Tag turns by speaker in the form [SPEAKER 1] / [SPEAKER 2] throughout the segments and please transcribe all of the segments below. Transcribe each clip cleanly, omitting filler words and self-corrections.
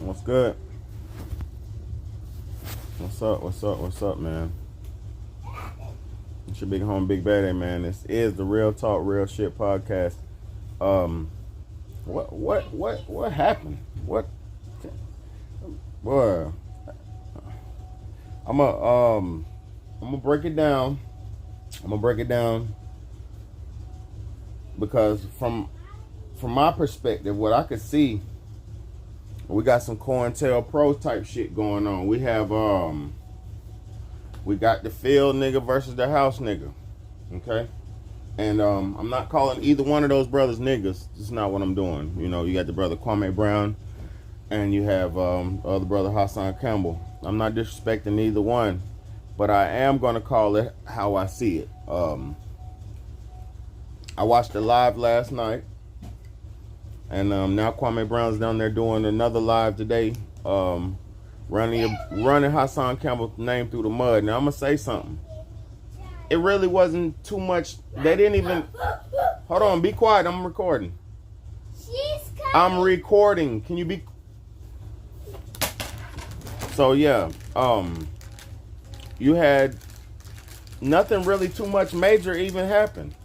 [SPEAKER 1] What's good? What's up, man? It's your big home, big baddie, man. This is the Real Talk, Real Shit podcast. What happened? What? Boy, I'm gonna break it down. Because from my perspective, what I could see, we got some COINTELPRO type shit going on. We have we got the field nigga versus the house nigga. Okay? And I'm not calling either one of those brothers niggas. That's not what I'm doing. You know, you got the brother Kwame Brown and you have the other brother Hassan Campbell. I'm not disrespecting either one, but I am gonna call it how I see it. I watched it live last night. And now Kwame Brown's down there doing another live today, running Hassan Campbell's name through the mud. Now I'm gonna say something. It really wasn't too much. They didn't even. Hold on, be quiet. I'm recording. I'm recording. Can you be? So yeah, you had nothing really too much major even happen.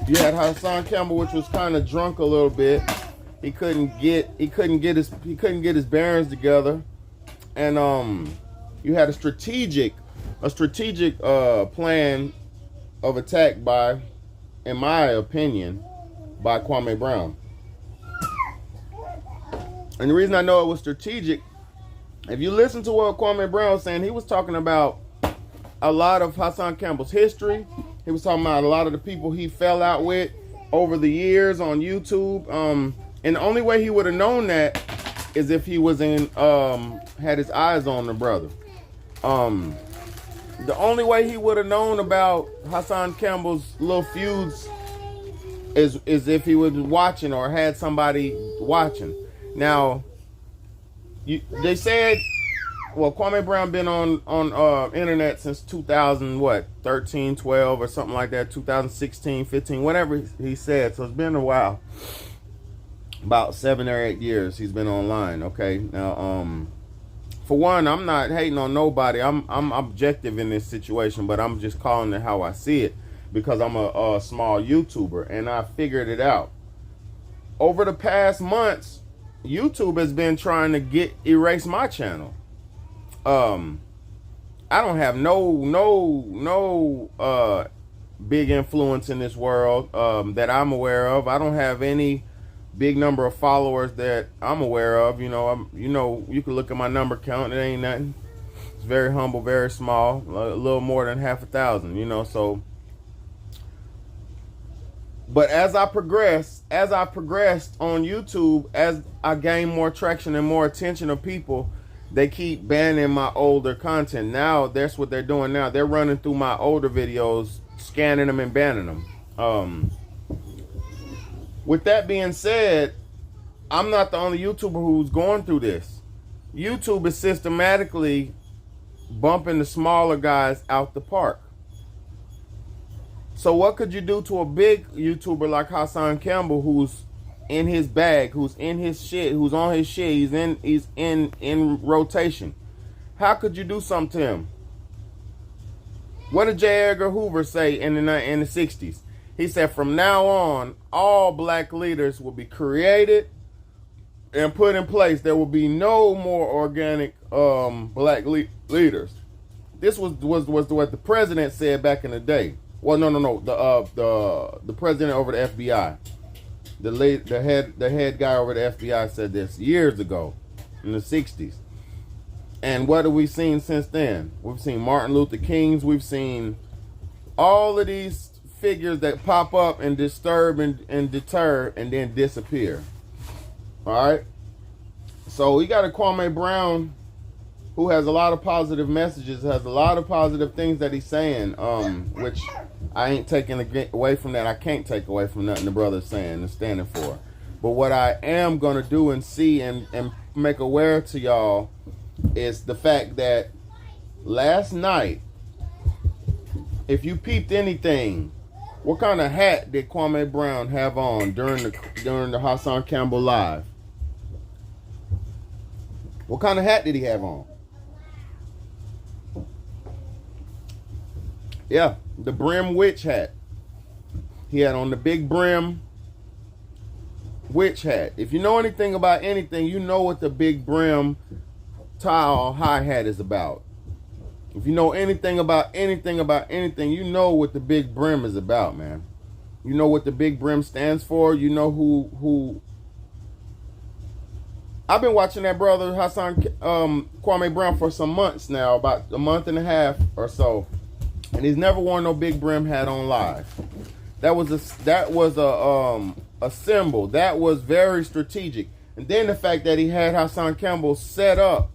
[SPEAKER 1] You had Hassan Campbell, which was kind of drunk a little bit. He couldn't get his bearings together, and you had a strategic plan of attack by, in my opinion, by Kwame Brown. And the reason I know it was strategic, if you listen to what Kwame Brown was saying, he was talking about a lot of Hassan Campbell's history. He was talking about a lot of the people he fell out with over the years on YouTube. And the only way he would have known that is if he was had his eyes on the brother. The only way he would have known about Hassan Campbell's little feuds is if he was watching or had somebody watching. Now, they said, well, Kwame Brown been on internet since 2013, 12 or something like that, 2016, 15, whatever he said. So it's been a while. About 7 or 8 years he's been online. Okay. Now, for one, I'm not hating on nobody. I'm objective in this situation, but I'm just calling it how I see it because I'm a small YouTuber and I figured it out. Over the past months, YouTube has been trying to erase my channel. I don't have no big influence in this world that I'm aware of. I don't have any big number of followers that I'm aware of. You know, you can look at my number count. It ain't nothing. It's very humble, very small, a little more than 1,000. You know, so. But as I progressed on YouTube, as I gained more traction and more attention of people, they keep banning my older content. Now, that's what they're doing now. They're running through my older videos, scanning them and banning them. With that being said, I'm not the only YouTuber who's going through this. YouTube is systematically bumping the smaller guys out the park. So what could you do to a big YouTuber like Hassan Campbell, who's in his bag, who's in his shit, who's on his shit, he's in rotation? How could you do something to him? What did J. Edgar Hoover say in the 60s? He said, from now on, all black leaders will be created and put in place. There will be no more organic black leaders. This was what the president said back in the day. Well, no. The president over the FBI. The head guy over the FBI said this years ago in the 60s. And what have we seen since then? We've seen Martin Luther King's. We've seen all of these figures that pop up and disturb and deter and then disappear. All right? So we got a Kwame Brown who has a lot of positive messages, has a lot of positive things that he's saying, which I ain't taking away from that. I can't take away from nothing the brother's saying and standing for. But what I am going to do and see and make aware to y'all is the fact that last night, if you peeped anything, What kind of hat did Kwame Brown have on during the Hassan Campbell live? What kind of hat did he have on? Yeah, the brim witch hat. He had on the big brim witch hat. If you know anything about anything, you know what the big brim tile high hat is about. If you know anything about anything, you know what the big brim is about, man. You know what the big brim stands for. You know who. I've been watching that brother Hassan Kwame Brown for some months now, about a month and a half or so, and he's never worn no big brim hat on live. That was a symbol. That was very strategic. And then the fact that he had Hassan Campbell set up.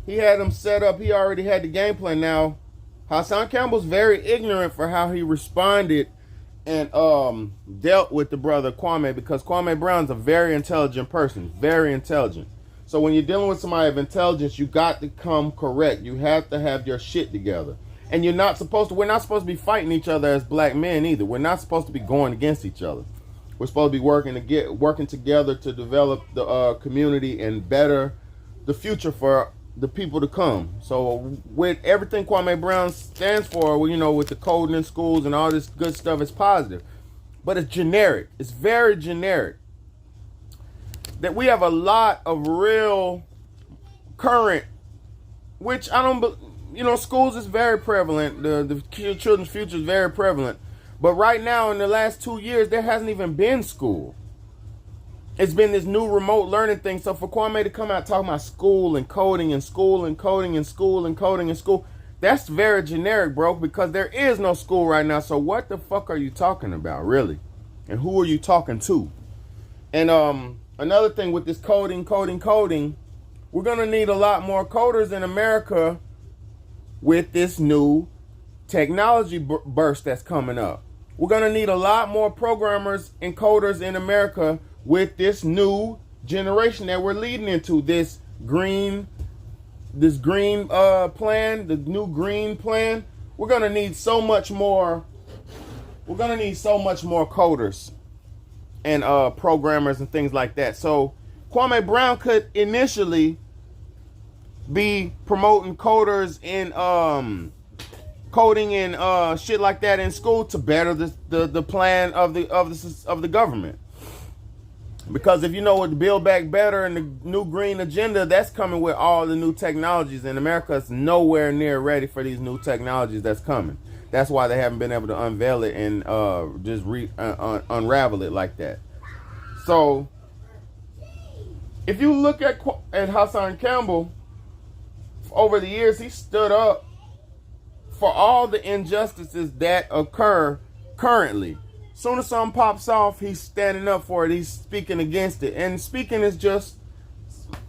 [SPEAKER 1] He had him set up. He already had the game plan. Now, Hassan Campbell's very ignorant for how he responded and dealt with the brother Kwame, because Kwame Brown's a very intelligent person. Very intelligent. So when you're dealing with somebody of intelligence, you got to come correct. You have to have your shit together. And we're not supposed to be fighting each other as black men either. We're not supposed to be going against each other. We're supposed to be working together to develop the community and better the future for the people to come. So with everything Kwame Brown stands for, with the coding in schools and all this good stuff, it's positive. But it's generic. It's very generic. That we have a lot of real current, which I don't, schools is very prevalent. The children's future is very prevalent. But right now, in the last 2 years, there hasn't even been school. It's been this new remote learning thing. So for Kwame to come out talking about school and coding and school and coding and school and coding and school, that's very generic, bro, because there is no school right now. So what the fuck are you talking about, really? And who are you talking to? And another thing with this coding, we're going to need a lot more coders in America with this new technology burst that's coming up. We're going to need a lot more programmers and coders in America with this new generation that we're leading into, this green plan, the new green plan. We're going to need so much more. We're going to need so much more coders and programmers and things like that. So Kwame Brown could initially be promoting coders in coding and shit like that in school to better the plan of the government. Because if you know what, Build Back Better and the new green agenda, that's coming with all the new technologies, and America's nowhere near ready for these new technologies that's coming. That's why they haven't been able to unveil it and just unravel it like that. So if you look at Hassan Campbell, over the years, he stood up for all the injustices that occur currently. Soon as something pops off, he's standing up for it. He's speaking against it. And speaking is just,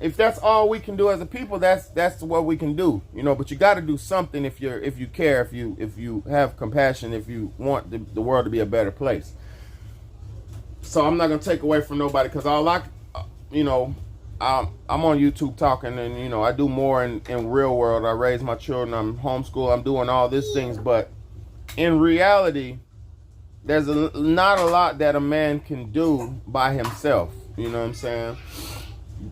[SPEAKER 1] if that's all we can do as a people, that's what we can do. But you got to do something if you care, if you have compassion, if you want the world to be a better place. So I'm not gonna take away from nobody, because I'm on YouTube talking, and I do more in real world. I raise my children, I'm homeschool, I'm doing all these things, but in reality, there's not a lot that a man can do by himself. You know what I'm saying?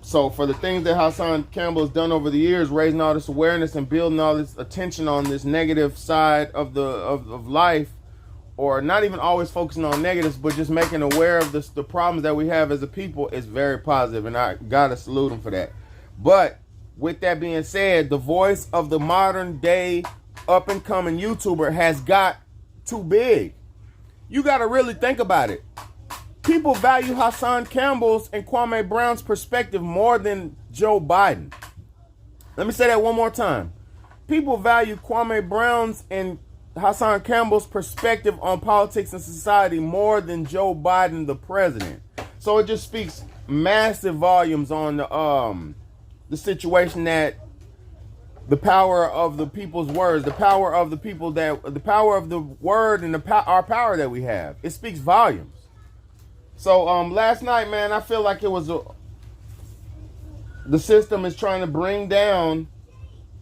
[SPEAKER 1] So for the things that Hassan Campbell has done over the years, raising all this awareness and building all this attention on this negative side of life, or not even always focusing on negatives, but just making aware of the problems that we have as a people, is very positive, and I gotta salute him for that. But with that being said, the voice of the modern day up and coming YouTuber has got too big. You gotta really think about it. People value Hassan Campbell's and Kwame Brown's perspective more than Joe Biden. Let me say that one more time. People value Kwame Brown's and Hassan Campbell's perspective on politics and society more than Joe Biden, the president. So it just speaks massive volumes on the situation, that the power of the people's words, the power of the people, the power of the word, and our power that we have. It speaks volumes. So last night, man, I feel like it was the system is trying to bring down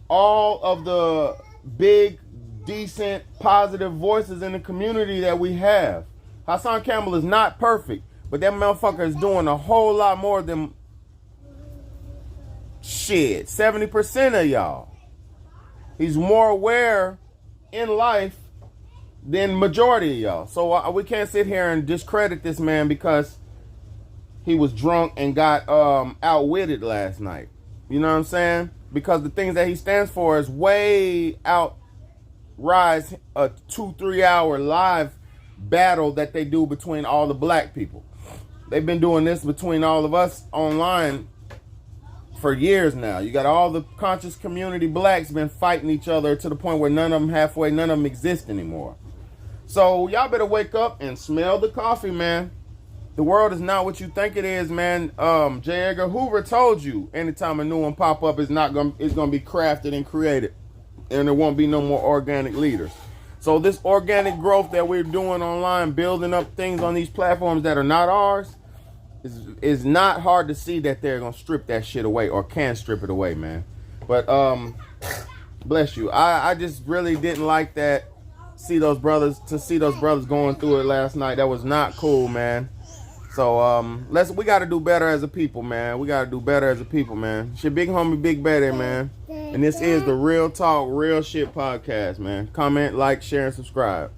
[SPEAKER 1] all of the big decent, positive voices in the community that we have. Hassan Campbell is not perfect, but that motherfucker is doing a whole lot more than 70% of y'all. He's more aware in life than majority of y'all. So we can't sit here and discredit this man because he was drunk and got outwitted last night. You know what I'm saying? Because the things that he stands for is way outrise a 2-3 hour live battle that they do between all the black people. They've been doing this between all of us online for years now. You got all the conscious community blacks been fighting each other to the point where none of them exist anymore. So y'all better wake up and smell the coffee, man. The world is not what you think it is, man. J. Edgar Hoover told you anytime a new one pop up, it's gonna be crafted and created, and there won't be no more organic leaders. So this organic growth that we're doing online, building up things on these platforms that are not ours, is not hard to see that they're gonna strip that shit away or can strip it away, man. But bless you. I just really didn't like that. See those brothers going through it last night. That was not cool, man. So we got to do better as a people, man. We got to do better as a people, man. It's your big homie, Big Betty, man. And this is the Real Talk, Real Shit podcast, man. Comment, like, share, and subscribe.